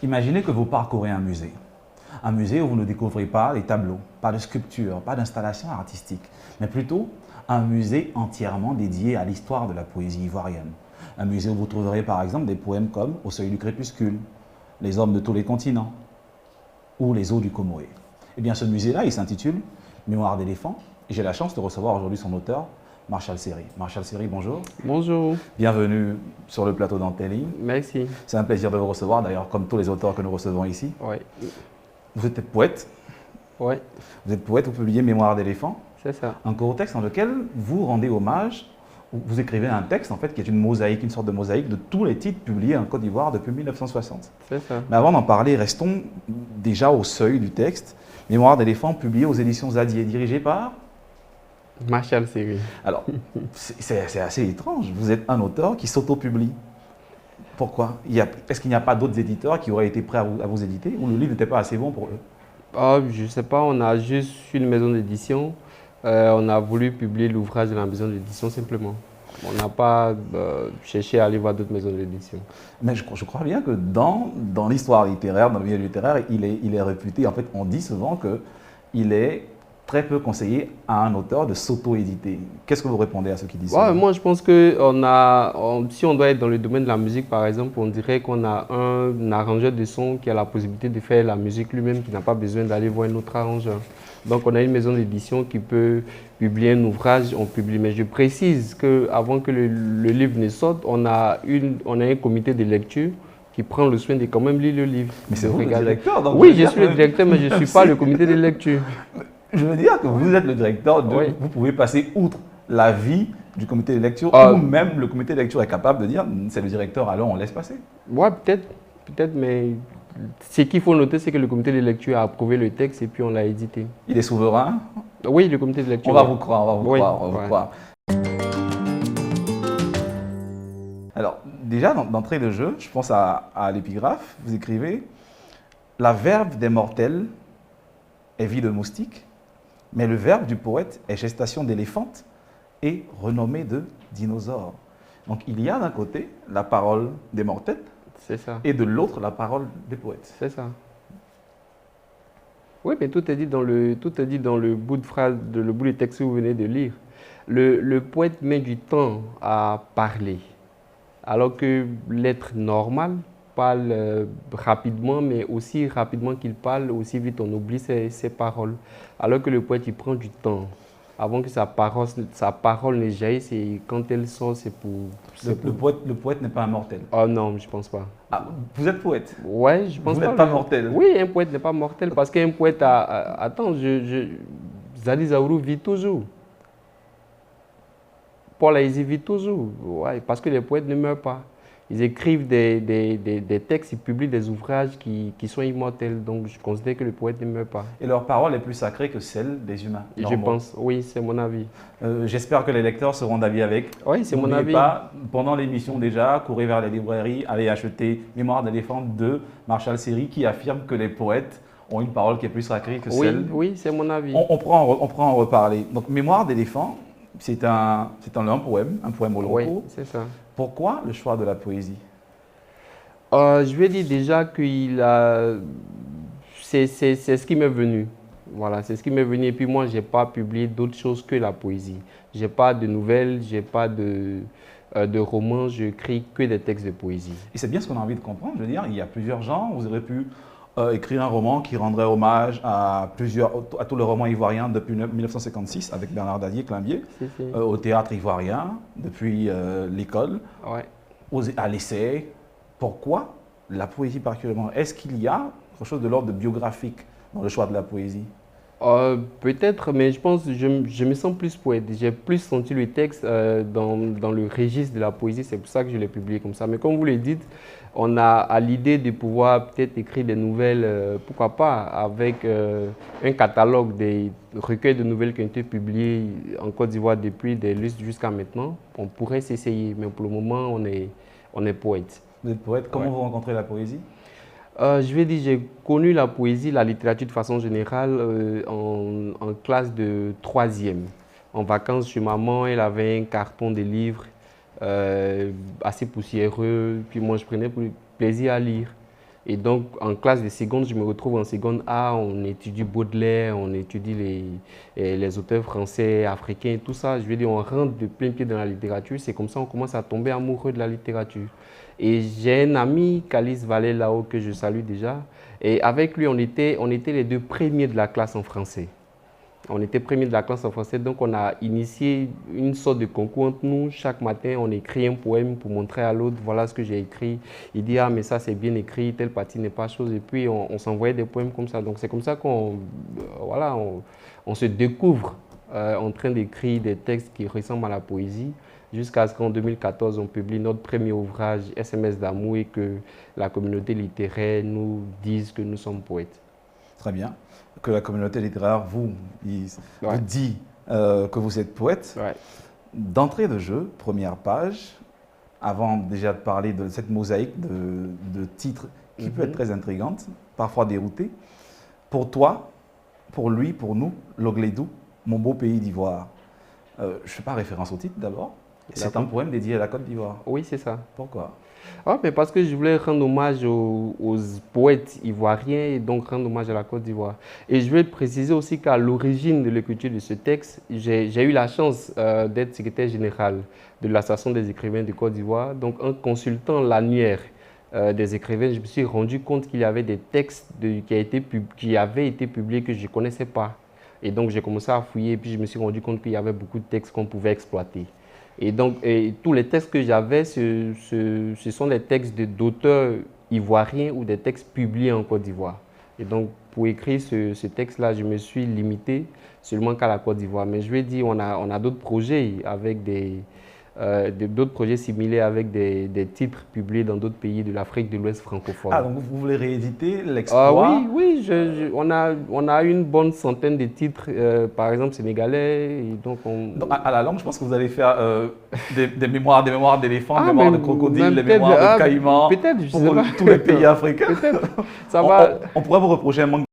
Imaginez que vous parcourez un musée. Un musée où vous ne découvrez pas les tableaux, pas de sculptures, pas d'installations artistiques, mais plutôt un musée entièrement dédié à l'histoire de la poésie ivoirienne. Un musée où vous trouverez par exemple des poèmes comme Au seuil du crépuscule, Les hommes de tous les continents ou Les eaux du Comoé. Eh bien ce musée-là, il s'intitule Mémoire d'éléphant et j'ai la chance de recevoir aujourd'hui son auteur, Marshall Seri. Marshall Seri, bonjour. Bonjour. Bienvenue sur le plateau d'Antelli. Merci. C'est un plaisir de vous recevoir, d'ailleurs, comme tous les auteurs que nous recevons ici. Oui. Vous êtes poète. Oui. Vous êtes poète, vous publiez Mémoire d'éléphant. C'est ça. Un court texte dans lequel vous rendez hommage, vous écrivez un texte en fait qui est une mosaïque, une sorte de mosaïque de tous les titres publiés en Côte d'Ivoire depuis 1960. C'est ça. Mais avant d'en parler, restons déjà au seuil du texte. Mémoire d'éléphant publié aux éditions Zadier, dirigé par Marshall Seri. Alors, c'est assez étrange. Vous êtes un auteur qui s'auto-publie. Pourquoi? Est-ce qu'il n'y a pas d'autres éditeurs qui auraient été prêts à vous éditer ou le livre n'était pas assez bon pour eux? Je ne sais pas, on a juste une maison d'édition. On a voulu publier l'ouvrage de la maison d'édition simplement. On n'a pas cherché à aller voir d'autres maisons d'édition. Mais je crois bien que dans l'histoire littéraire, dans le milieu littéraire, il est réputé. En fait, on dit souvent qu'il est très peu conseillé à un auteur de s'auto-éditer. Qu'est-ce que vous répondez à ceux qui disent ça? Moi, je pense que si on doit être dans le domaine de la musique, par exemple, on dirait qu'on a un arrangeur de son qui a la possibilité de faire la musique lui-même, qui n'a pas besoin d'aller voir un autre arrangeur. Donc, on a une maison d'édition qui peut publier un ouvrage, on publie. Mais je précise qu'avant que le livre ne sorte, on a un comité de lecture qui prend le soin de quand même lire le livre. Mais c'est vous le directeur, donc oui, je suis le directeur, mais je ne suis pas le comité de lecture. Je veux dire que vous êtes le directeur, oui. Vous pouvez passer outre l'avis du comité de lecture, ou même le comité de lecture est capable de dire c'est le directeur, alors on laisse passer. Oui, peut-être, mais ce qu'il faut noter, c'est que le comité de lecture a approuvé le texte et puis on l'a édité. Il est souverain? Oui, le comité de lecture. On va vous croire, on va vous croire. Alors, déjà, d'entrée de jeu, je pense à l'épigraphe, vous écrivez « La verve des mortels est vie de moustique, mais le verbe du poète est gestation d'éléphante et renommée de dinosaure. » Donc, il y a d'un côté la parole des mortels, c'est ça, et de l'autre la parole des poètes. C'est ça. Oui, mais tout est dit dans le bout de phrase, le bout du texte que vous venez de lire. Le poète met du temps à parler, alors que l'être normal parle rapidement, mais aussi rapidement qu'il parle, aussi vite on oublie ses paroles. Alors que le poète, il prend du temps. Avant que sa parole ne jaillisse, et quand elle sort, c'est pour... Le poète n'est pas un mortel? Oh non, je ne pense pas. Ah, vous êtes poète? Oui, je pense pas. Vous n'êtes pas mortel? Oui, un poète n'est pas mortel parce qu'un poète attends, Zali Zaourou vit toujours. Paul Haïzy vit toujours. Ouais, parce que les poètes ne meurent pas. Ils écrivent des textes, ils publient des ouvrages qui sont immortels. Donc, je considère que le poète ne meurt pas. Et leur parole est plus sacrée que celle des humains? Je pense, oui, c'est mon avis. J'espère que les lecteurs seront d'avis avec. Oui, c'est mon avis. N'oubliez pas, pendant l'émission déjà, courez vers les librairies, allez acheter Mémoire d'éléphant de Marshall Seri qui affirme que les poètes ont une parole qui est plus sacrée que celle... Oui, c'est mon avis. On pourra en reparler. Donc, Mémoire d'éléphant, c'est un poème au long cours. Oui, c'est ça. Pourquoi le choix de la poésie? Je vais dire déjà que c'est ce qui m'est venu. Voilà, c'est ce qui m'est venu. Et puis moi, je n'ai pas publié d'autre chose que la poésie. Je n'ai pas de nouvelles, je n'ai pas de romans, je n'écris que des textes de poésie. Et c'est bien ce qu'on a envie de comprendre. Je veux dire, il y a plusieurs genres. Vous aurez pu écrire un roman qui rendrait hommage à tous les romans ivoiriens depuis 1956 avec Bernard Dadier-Climbier, au théâtre ivoirien, depuis l'école, à l'essai. Pourquoi la poésie particulièrement? Est-ce qu'il y a quelque chose de l'ordre de biographique dans le choix de la poésie? Peut-être, mais je pense que je me sens plus poète. J'ai plus senti le texte dans le registre de la poésie, c'est pour ça que je l'ai publié comme ça. Mais comme vous le dites, on a à l'idée de pouvoir peut-être écrire des nouvelles, pourquoi pas, avec un catalogue des recueils de nouvelles qui ont été publiés en Côte d'Ivoire depuis des lustres jusqu'à maintenant. On pourrait s'essayer, mais pour le moment, on est poète. Vous êtes poète. Comment vous rencontrez la poésie? Je vais dire, j'ai connu la poésie, la littérature de façon générale en classe de 3e. En vacances chez maman, elle avait un carton de livres assez poussiéreux, puis moi je prenais plaisir à lire. Et donc, en classe de seconde, je me retrouve en seconde A, on étudie Baudelaire, on étudie les auteurs français, africains, tout ça. Je veux dire, on rentre de plein pied dans la littérature. C'est comme ça qu'on commence à tomber amoureux de la littérature. Et j'ai un ami, Calice Vallée, là-haut, que je salue déjà. Et avec lui, on était les deux premiers de la classe en français. On était premiers de la classe en français, donc on a initié une sorte de concours entre nous. Chaque matin, on écrit un poème pour montrer à l'autre, voilà ce que j'ai écrit. Il dit, ah mais ça c'est bien écrit, telle partie n'est pas chose. Et puis on s'envoyait des poèmes comme ça. Donc c'est comme ça voilà, on se découvre en train d'écrire des textes qui ressemblent à la poésie. Jusqu'à ce qu'en 2014, on publie notre premier ouvrage, SMS d'amour, et que la communauté littéraire nous dise que nous sommes poètes. Très bien. Que la communauté littéraire vous dit que vous êtes poète. Ouais. D'entrée de jeu, première page, avant déjà de parler de cette mosaïque de titres qui peut être très intrigante, parfois déroutée. Pour toi, pour lui, pour nous, Loglédou, mon beau pays d'Ivoire. Je ne fais pas référence au titre d'abord. C'est un poème dédié à la Côte d'Ivoire. Oui, c'est ça. Pourquoi? Ah, mais parce que je voulais rendre hommage aux poètes ivoiriens et donc rendre hommage à la Côte d'Ivoire. Et je vais préciser aussi qu'à l'origine de l'écriture de ce texte, j'ai eu la chance d'être secrétaire général de l'Association des écrivains de Côte d'Ivoire. Donc en consultant l'annuaire des écrivains, je me suis rendu compte qu'il y avait des textes qui avaient été publiés que je ne connaissais pas. Et donc j'ai commencé à fouiller et puis je me suis rendu compte qu'il y avait beaucoup de textes qu'on pouvait exploiter. Et donc, tous les textes que j'avais, ce sont des textes d'auteurs ivoiriens ou des textes publiés en Côte d'Ivoire. Et donc, pour écrire ce texte-là, je me suis limité seulement qu'à la Côte d'Ivoire. Mais je vais dire, on a d'autres projets avec d'autres projets similaires avec des titres publiés dans d'autres pays de l'Afrique de l'Ouest francophone. Ah, donc vous voulez rééditer l'exploit? Oui, on a une bonne centaine de titres, par exemple sénégalais. Et donc à la langue, je pense que vous allez faire des mémoires d'éléphants, des mémoires de crocodiles, des mémoires de caïmans pour tous les pays africains. Peut-être. On pourrait vous reprocher un manque